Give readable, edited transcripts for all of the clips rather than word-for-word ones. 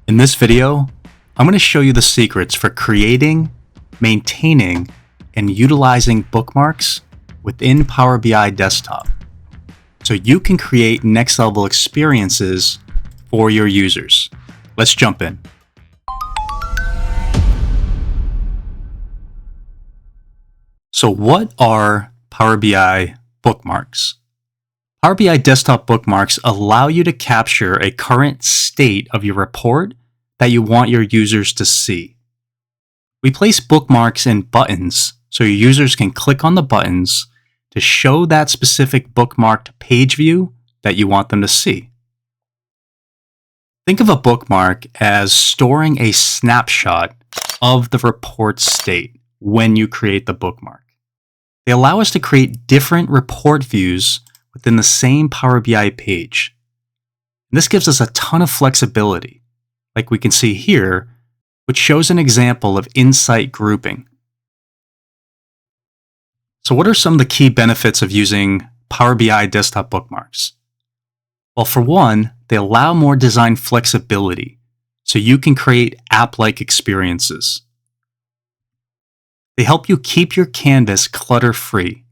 In this video, I'm going to show you the secrets for creating, maintaining, and utilizing bookmarks within Power BI Desktop so you can create next-level experiences for your users. Let's jump in. So what are Power BI bookmarks? Power BI Desktop bookmarks allow you to capture a current state of your report that you want your users to see. We place bookmarks in buttons so your users can click on the buttons to show that specific bookmarked page view that you want them to see. Think of a bookmark as storing a snapshot of the report state when you create the bookmark. They allow us to create different report views within the same Power BI page. And this gives us a ton of flexibility, like we can see here, which shows an example of insight grouping. So what are some of the key benefits of using Power BI Desktop bookmarks? Well, for one, they allow more design flexibility, so you can create app-like experiences. They help you keep your canvas clutter-free,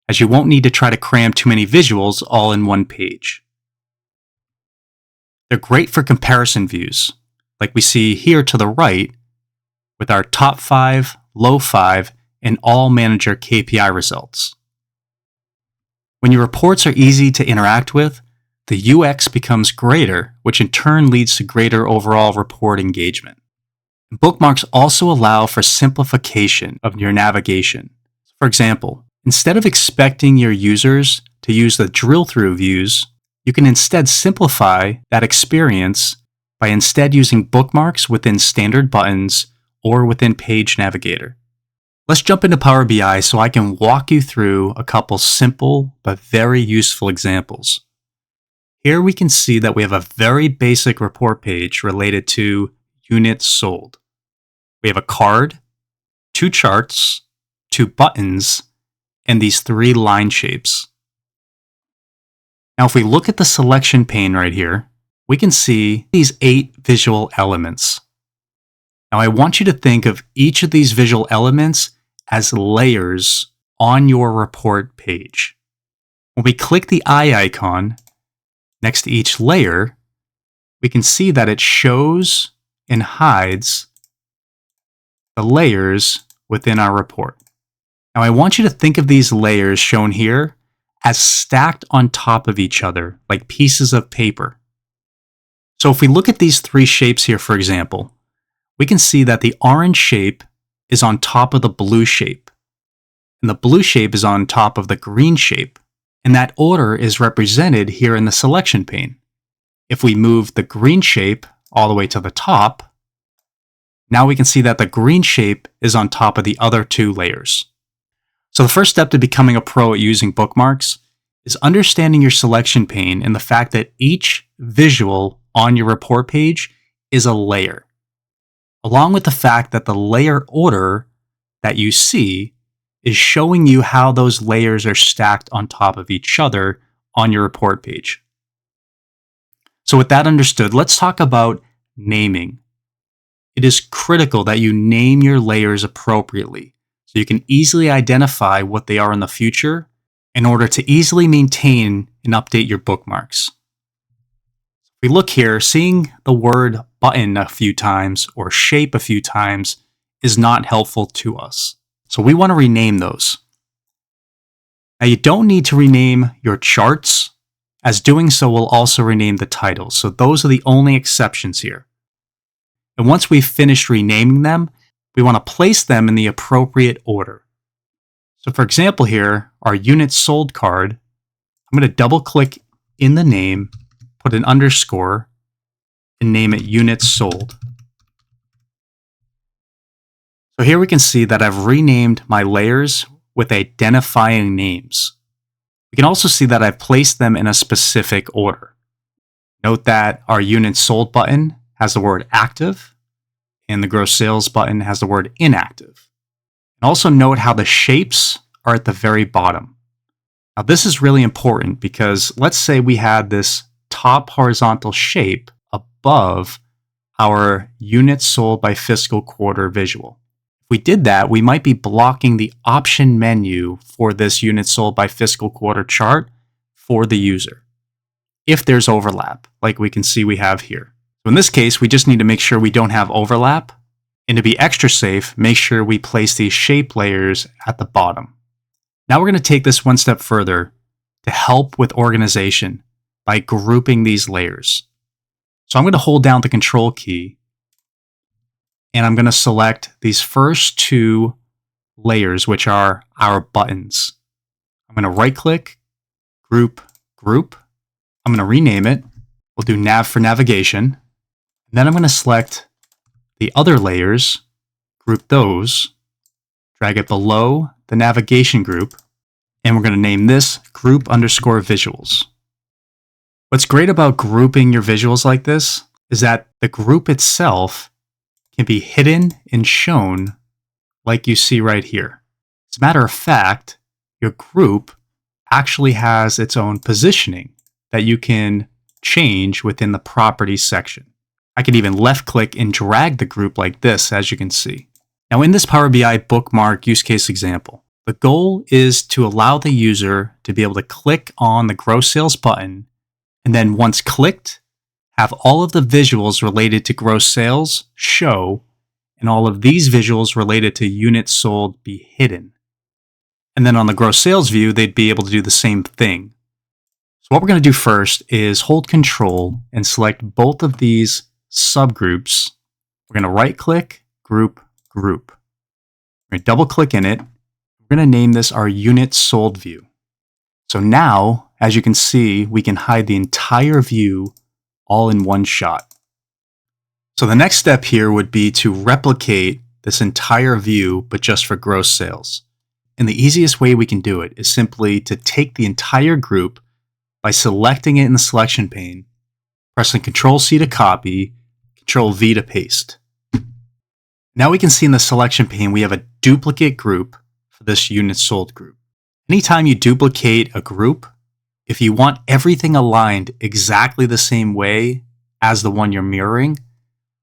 as you won't need to try to cram too many visuals all in one page. They're great for comparison views, like we see here to the right with our top 5, low 5, and all manager KPI results. When your reports are easy to interact with, the UX becomes greater, which in turn leads to greater overall report engagement. Bookmarks also allow for simplification of your navigation. For example, instead of expecting your users to use the drill-through views, you can instead simplify that experience by instead using bookmarks within standard buttons or within Page Navigator. Let's jump into Power BI so I can walk you through a couple simple but very useful examples. Here we can see that we have a very basic report page related to units sold. We have a card, 2 charts, 2 buttons, and these 3 line shapes. Now if we look at the selection pane right here, we can see these 8 visual elements. Now I want you to think of each of these visual elements as layers on your report page. When we click the eye icon next to each layer, we can see that it shows and hides the layers within our report. Now I want you to think of these layers shown here as stacked on top of each other, like pieces of paper. So if we look at these 3 shapes here, for example, we can see that the orange shape is on top of the blue shape, and the blue shape is on top of the green shape, and that order is represented here in the selection pane. If we move the green shape all the way to the top, now we can see that the green shape is on top of the other 2 layers. So the first step to becoming a pro at using bookmarks is understanding your selection pane and the fact that each visual on your report page is a layer, along with the fact that the layer order that you see is showing you how those layers are stacked on top of each other on your report page. So with that understood, let's talk about naming. It is critical that you name your layers appropriately so you can easily identify what they are in the future in order to easily maintain and update your bookmarks. If we look here, seeing the word button a few times or shape a few times is not helpful to us. So we want to rename those. Now you don't need to rename your charts, as doing so will also rename the titles. So those are the only exceptions here. And once we've finished renaming them, we want to place them in the appropriate order. So for example here, our units sold card, I'm going to double click in the name, put an underscore, and name it units sold. So here we can see that I've renamed my layers with identifying names. We can also see that I've placed them in a specific order. Note that our units sold button has the word active, and the gross sales button has the word inactive. And also note how the shapes are at the very bottom. Now this is really important because let's say we had this top horizontal shape above our units sold by fiscal quarter visual. If we did that, we might be blocking the option menu for this units sold by fiscal quarter chart for the user, if there's overlap, like we can see we have here. So in this case, we just need to make sure we don't have overlap. And to be extra safe, make sure we place these shape layers at the bottom. Now we're going to take this one step further to help with organization by grouping these layers. So I'm going to hold down the Control key, and I'm going to select these first two layers, which are our buttons. I'm going to right-click, Group, Group. I'm going to rename it. We'll do Nav for navigation. And then I'm going to select the other layers, group those, drag it below the navigation group, and we're going to name this Group _ Visuals. What's great about grouping your visuals like this is that the group itself can be hidden and shown like you see right here. As a matter of fact, your group actually has its own positioning that you can change within the Properties section. I can even left click and drag the group like this, as you can see. Now in this Power BI bookmark use case example, the goal is to allow the user to be able to click on the gross sales button, and then once clicked, have all of the visuals related to gross sales show, and all of these visuals related to units sold be hidden. And then on the gross sales view, they'd be able to do the same thing. So what we're going to do first is hold Control and select both of these subgroups. We're going to right click, Group, Group. We're going to double click in it. We're going to name this our units sold view. So now, as you can see, we can hide the entire view all in one shot. So the next step here would be to replicate this entire view, but just for gross sales. And the easiest way we can do it is simply to take the entire group by selecting it in the selection pane, pressing Control-C to copy, Control-V to paste. Now we can see in the selection pane we have a duplicate group for this units sold group. Anytime you duplicate a group, if you want everything aligned exactly the same way as the one you're mirroring,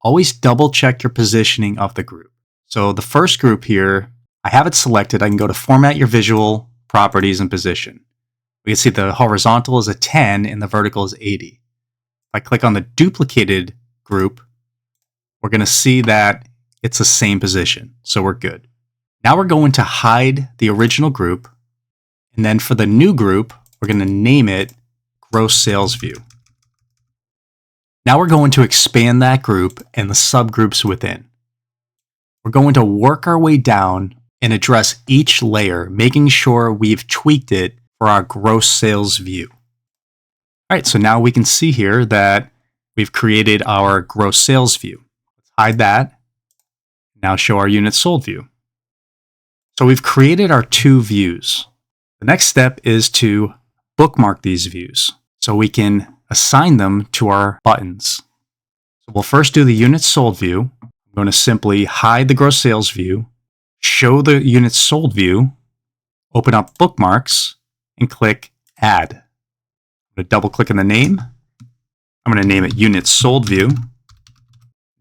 always double check your positioning of the group. So the first group here, I have it selected. I can go to Format Your Visual, Properties, and Position. We can see the horizontal is a 10 and the vertical is 80. If I click on the duplicated group, we're going to see that it's the same position, so we're good. Now we're going to hide the original group, and then for the new group, we're going to name it Gross Sales View. Now we're going to expand that group and the subgroups within. We're going to work our way down and address each layer, making sure we've tweaked it for our gross sales view. All right, so now we can see here that we've created our gross sales view. Let's hide that. Now show our units sold view. So we've created our two views. The next step is to bookmark these views so we can assign them to our buttons. So we'll first do the units sold view. I'm going to simply hide the gross sales view, show the units sold view, open up Bookmarks, and click Add. I'm going to double click on the name. I'm going to name it Units Sold View.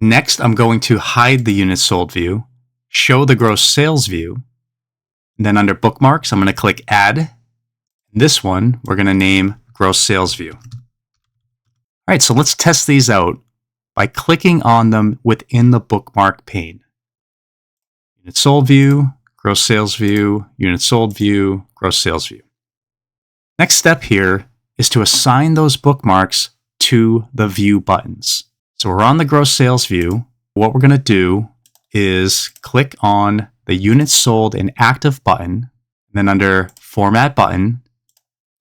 Next, I'm going to hide the Units Sold View, show the Gross Sales View, and then under Bookmarks, I'm going to click Add. This one, we're going to name Gross Sales View. All right, so let's test these out by clicking on them within the Bookmark pane. Units Sold View, Gross Sales View, Units Sold View, Gross Sales View. Next step here is to assign those bookmarks to the view buttons. So we're on the gross sales view. What we're going to do is click on the units sold and active button, and then under Format Button,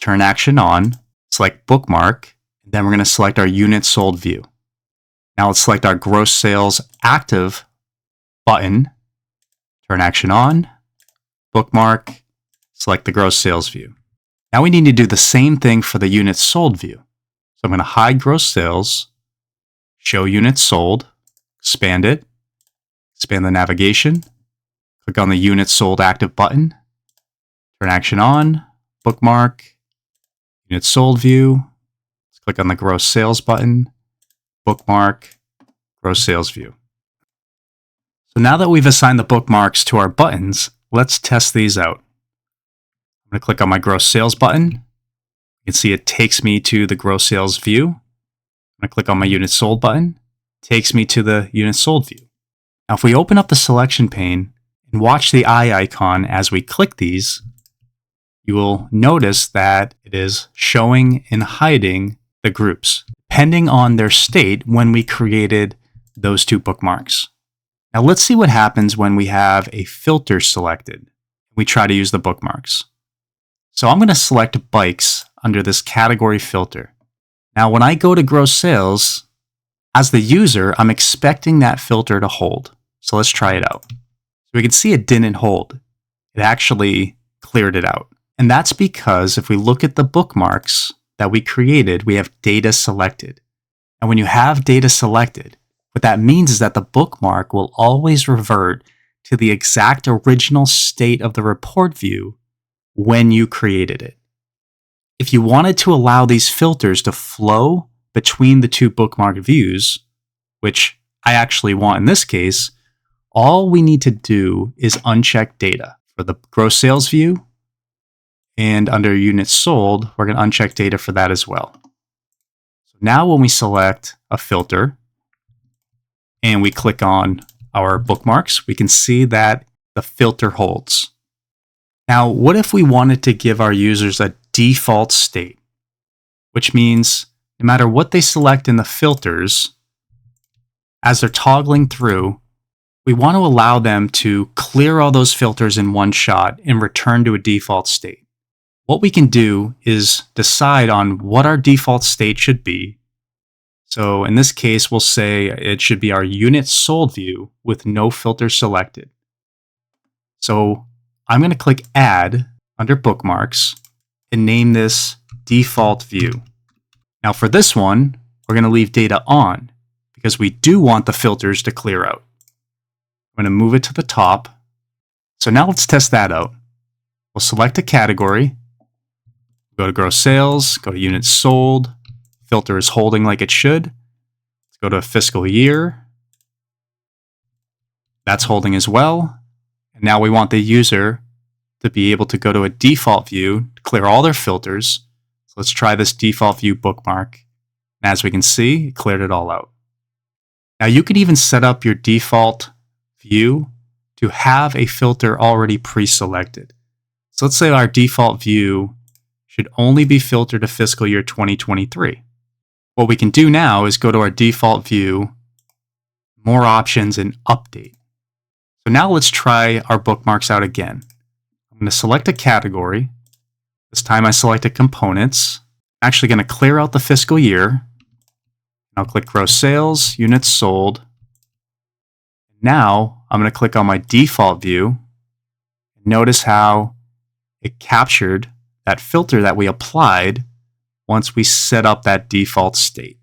turn action on, select Bookmark, and then we're going to select our units sold view. Now let's select our gross sales active button, turn action on, Bookmark, select the gross sales view. Now we need to do the same thing for the units sold view. So I'm going to hide gross sales, show units sold, expand it, expand the navigation, click on the units sold active button, turn action on, Bookmark, units sold view, let's click on the gross sales button, Bookmark, gross sales view. So now that we've assigned the bookmarks to our buttons, let's test these out. I'm going to click on my gross sales button. You can see it takes me to the gross sales view. I'm going to click on my units sold button. It takes me to the units sold view. Now if we open up the selection pane and watch the eye icon as we click these, you will notice that it is showing and hiding the groups, depending on their state when we created those two bookmarks. Now let's see what happens when we have a filter selected. We try to use the bookmarks. So I'm going to select bikes under this category filter. Now when I go to gross sales, as the user, I'm expecting that filter to hold. So let's try it out. So we can see it didn't hold. It actually cleared it out. And that's because if we look at the bookmarks that we created, we have data selected. And when you have data selected, what that means is that the bookmark will always revert to the exact original state of the report view when you created it. If you wanted to allow these filters to flow between the two bookmark views, which I actually want in this case, all we need to do is uncheck data for the gross sales view, and under units sold, we're going to uncheck data for that as well. So now when we select a filter and we click on our bookmarks, we can see that the filter holds. Now, what if we wanted to give our users a default state, which means no matter what they select in the filters, as they're toggling through, we want to allow them to clear all those filters in one shot and return to a default state. What we can do is decide on what our default state should be. So in this case, we'll say it should be our units sold view with no filter selected. So I'm going to click Add under Bookmarks and name this Default View. Now for this one, we're going to leave data on because we do want the filters to clear out. I'm going to move it to the top. So now let's test that out. We'll select a category, go to gross sales, go to units sold. Filter is holding like it should. Let's go to fiscal year. That's holding as well. And now we want the user to be able to go to a default view to clear all their filters. So let's try this default view bookmark. And as we can see, it cleared it all out. Now you could even set up your default view to have a filter already pre-selected. So let's say our default view should only be filtered to fiscal year 2023. What we can do now is go to our default view, more options, and update. So now let's try our bookmarks out again. I'm going to select a category. This time I selected components. I'm actually going to clear out the fiscal year. I'll click gross sales, units sold. Now I'm going to click on my default view. Notice how it captured that filter that we applied once we set up that default state.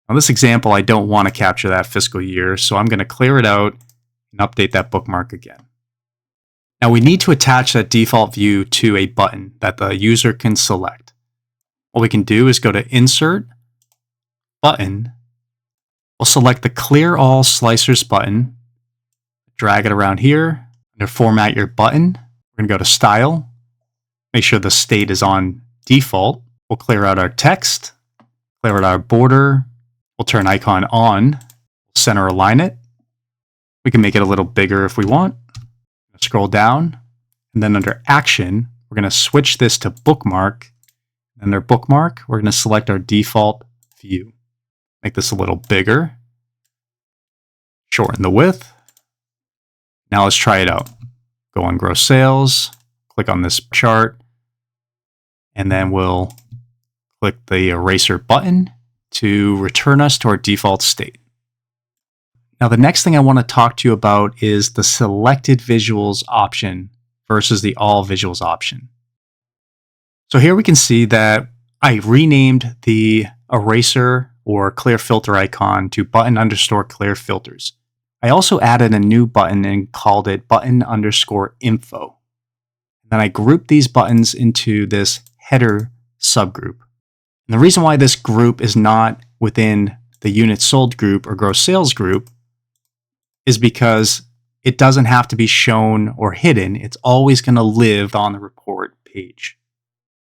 Now this example, I don't want to capture that fiscal year, so I'm going to clear it out and update that bookmark again. Now we need to attach that default view to a button that the user can select. What we can do is go to Insert, Button. We'll select the Clear All Slicers button, drag it around here. Under Format Your Button, we're going to go to Style, make sure the state is on default. We'll clear out our text, clear out our border. We'll turn icon on, center align it. We can make it a little bigger if we want. Scroll down, and then under Action, we're going to switch this to Bookmark. Under Bookmark, we're going to select our default view. Make this a little bigger. Shorten the width. Now let's try it out. Go on gross sales, click on this chart, and then we'll click the eraser button to return us to our default state. Now the next thing I want to talk to you about is the selected visuals option versus the all visuals option. So here we can see that I renamed the eraser or clear filter icon to button_clear filters. I also added a new button and called it button_info. Then I grouped these buttons into this header subgroup. And the reason why this group is not within the units sold group or gross sales group is because it doesn't have to be shown or hidden. It's always going to live on the report page.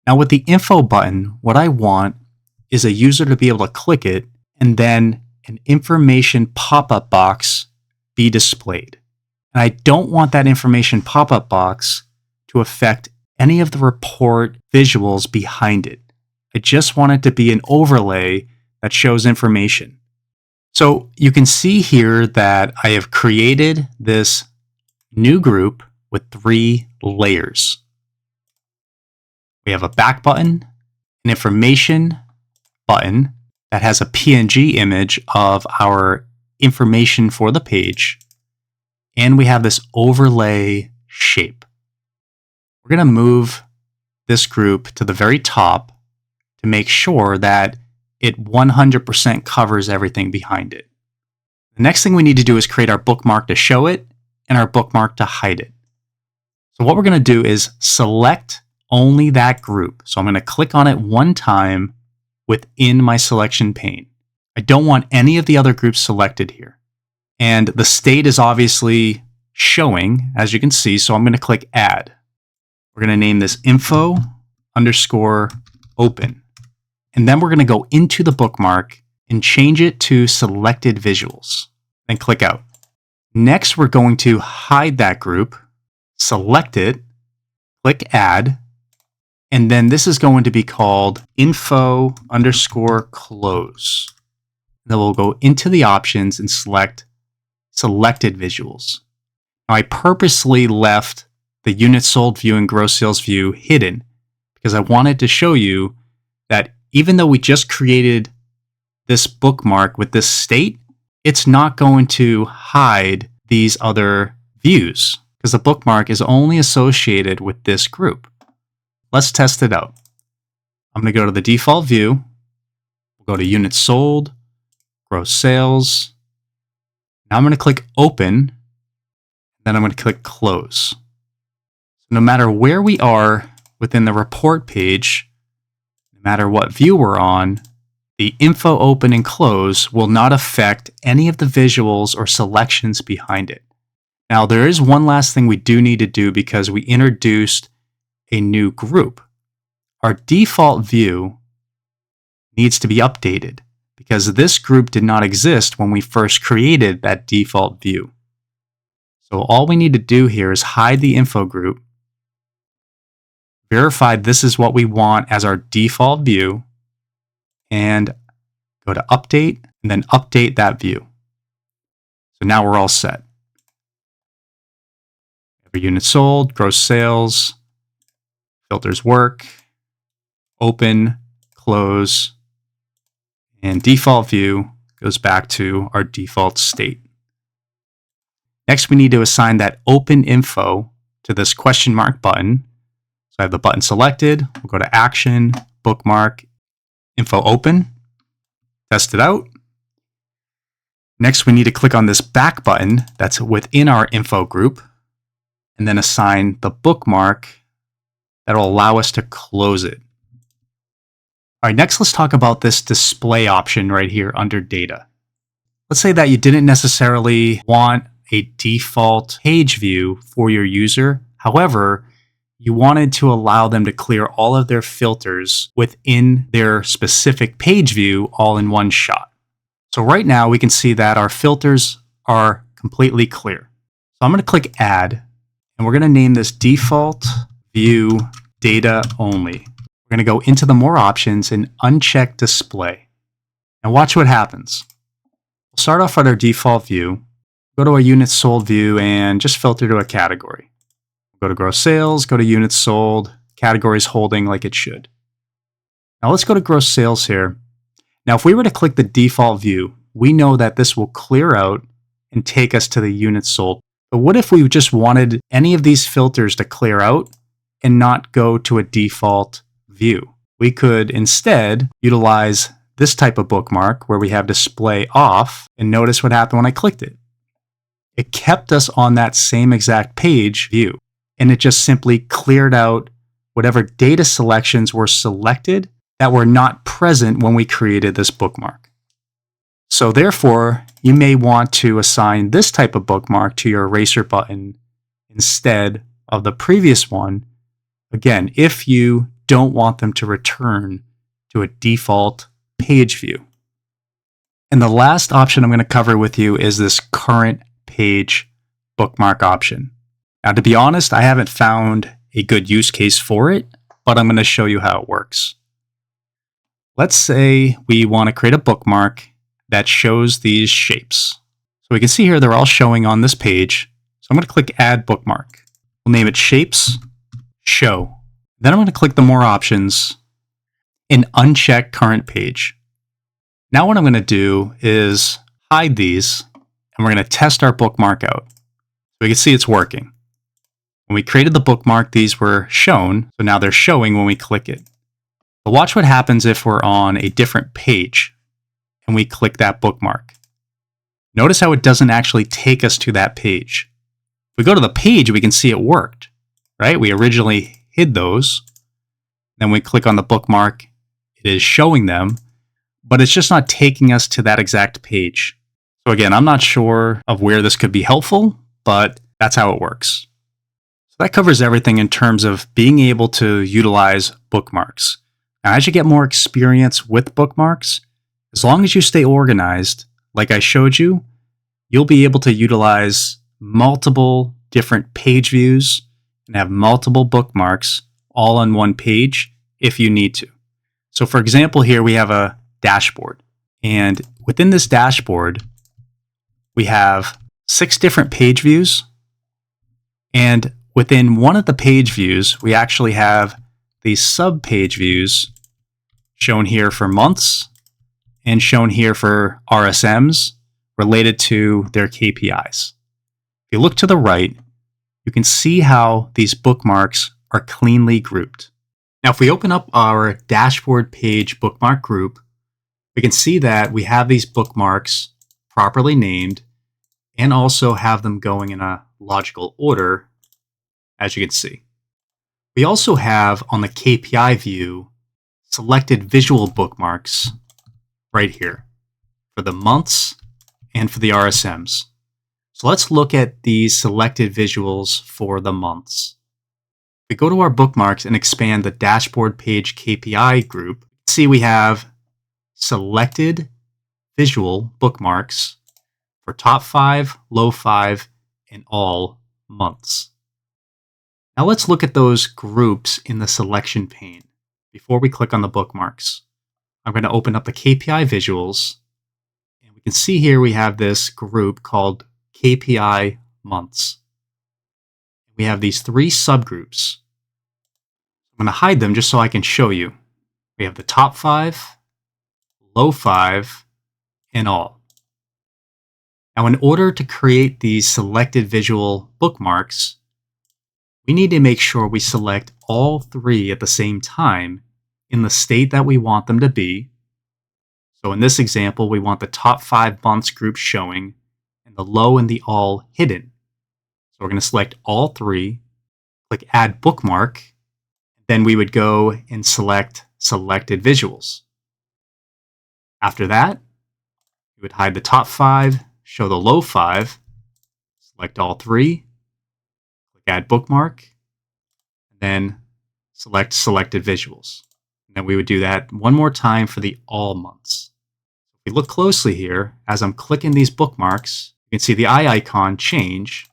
Now with the info button, what I want is a user to be able to click it and then an information pop-up box be displayed. And I don't want that information pop-up box to affect any of the report visuals behind it. I just want it to be an overlay that shows information. So you can see here that I have created this new group with 3 layers. We have a back button, an information button that has a PNG image of our information for the page, and we have this overlay shape. We're going to move this group to the very top to make sure that it 100% covers everything behind it. The next thing we need to do is create our bookmark to show it and our bookmark to hide it. So what we're going to do is select only that group. So I'm going to click on it one time within my selection pane. I don't want any of the other groups selected here. And the state is obviously showing, as you can see, so I'm going to click Add. We're going to name this info_open. And then we're going to go into the bookmark and change it to selected visuals. Then click out. Next, we're going to hide that group, select it, click Add, and then this is going to be called info_close. Then we'll go into the options and select selected visuals. Now, I purposely left the unit sold view and gross sales view hidden because I wanted to show you that even though we just created this bookmark with this state, it's not going to hide these other views because the bookmark is only associated with this group. Let's test it out. I'm going to go to the default view. We'll go to units sold, gross sales. Now I'm going to click open. Then I'm going to click close. So no matter where we are within the report page, no matter what view we're on, the info open and close will not affect any of the visuals or selections behind it. Now there is one last thing we do need to do because we introduced a new group. Our default view needs to be updated because this group did not exist when we first created that default view. So all we need to do here is hide the info group, verify this is what we want as our default view, and go to update and then update that view. So now we're all set. Every unit sold, gross sales, filters work, open, close, and default view goes back to our default state. Next, we need to assign that open info to this question mark button. So I have the button selected. We'll go to Action, Bookmark, Info Open, test it out. Next, we need to click on this back button that's within our info group and then assign the bookmark that will allow us to close it. All right, next let's talk about this display option right here under data. Let's say that you didn't necessarily want a default page view for your user. However, you wanted to allow them to clear all of their filters within their specific page view all in one shot. So right now we can see that our filters are completely clear. So I'm going to click Add, and we're going to name this Default View Data Only. We're going to go into the More options and uncheck Display. Now watch what happens. We'll start off with our default view, go to our units sold view, and just filter to a category. Go to gross sales, go to units sold, categories holding like it should. Now let's go to gross sales here. Now if we were to click the default view, we know that this will clear out and take us to the units sold. But what if we just wanted any of these filters to clear out and not go to a default view? We could instead utilize this type of bookmark where we have display off, and notice what happened when I clicked it. It kept us on that same exact page view, and it just simply cleared out whatever data selections were selected that were not present when we created this bookmark. So therefore, you may want to assign this type of bookmark to your eraser button instead of the previous one, again, if you don't want them to return to a default page view. And the last option I'm going to cover with you is this current page bookmark option. Now, to be honest, I haven't found a good use case for it, but I'm going to show you how it works. Let's say we want to create a bookmark that shows these shapes. So we can see here they're all showing on this page. So I'm going to click Add Bookmark. We'll name it Shapes Show. Then I'm going to click the More Options and uncheck Current Page. Now what I'm going to do is hide these, and we're going to test our bookmark out. So we can see it's working. When we created the bookmark, these were shown, so now they're showing when we click it. But watch what happens if we're on a different page and we click that bookmark. Notice how it doesn't actually take us to that page. If we go to the page, we can see it worked, right? We originally hid those. Then we click on the bookmark, it is showing them, but it's just not taking us to that exact page. So again, I'm not sure of where this could be helpful, but that's how it works. So that covers everything in terms of being able to utilize bookmarks. Now, as you get more experience with bookmarks, as long as you stay organized, like I showed you, you'll be able to utilize multiple different page views and have multiple bookmarks all on one page if you need to. So for example, here we have a dashboard. And within this dashboard, we have 6 different page views. And within one of the page views, we actually have these sub-page views shown here for months and shown here for RSMs related to their KPIs. If you look to the right, you can see how these bookmarks are cleanly grouped. Now, if we open up our dashboard page bookmark group, we can see that we have these bookmarks properly named and also have them going in a logical order, as you can see. We also have on the KPI view selected visual bookmarks right here for the months and for the RSMs. So let's look at these selected visuals for the months. We go to our bookmarks and expand the dashboard page KPI group. See, we have selected visual bookmarks for top 5, low 5, and all months. Now let's look at those groups in the selection pane before we click on the bookmarks. I'm going to open up the KPI visuals, and we can see here we have this group called KPI months. We have these 3 subgroups. I'm going to hide them just so I can show you. We have the top 5, low 5, and all. Now, in order to create these selected visual bookmarks, we need to make sure we select all 3 at the same time in the state that we want them to be. So in this example, we want the top 5 months group showing and the low and the all hidden. So we're going to select all 3, click Add Bookmark, then we would go and select Selected Visuals. After that, we would hide the top 5, show the low 5, select all 3, click Add Bookmark, and then select Selected Visuals. And then we would do that one more time for the all months. If we look closely here, as I'm clicking these bookmarks, you can see the eye icon change.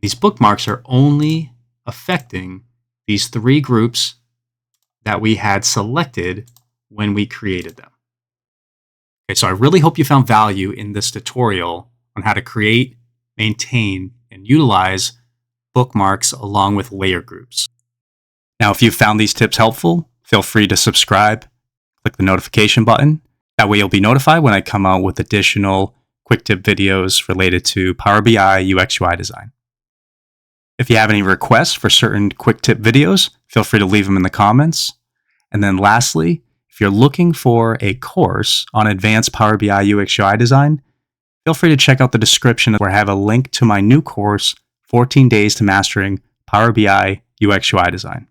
These bookmarks are only affecting these 3 groups that we had selected when we created them. Okay, so I really hope you found value in this tutorial on how to create, maintain, and utilize bookmarks along with layer groups. Now, if you found these tips helpful, feel free to subscribe, click the notification button. That way you'll be notified when I come out with additional quick tip videos related to Power BI UX UI design. If you have any requests for certain quick tip videos, feel free to leave them in the comments. And then lastly, if you're looking for a course on advanced Power BI UX UI design, feel free to check out the description where I have a link to my new course, 14 Days to Mastering Power BI UX UI Design.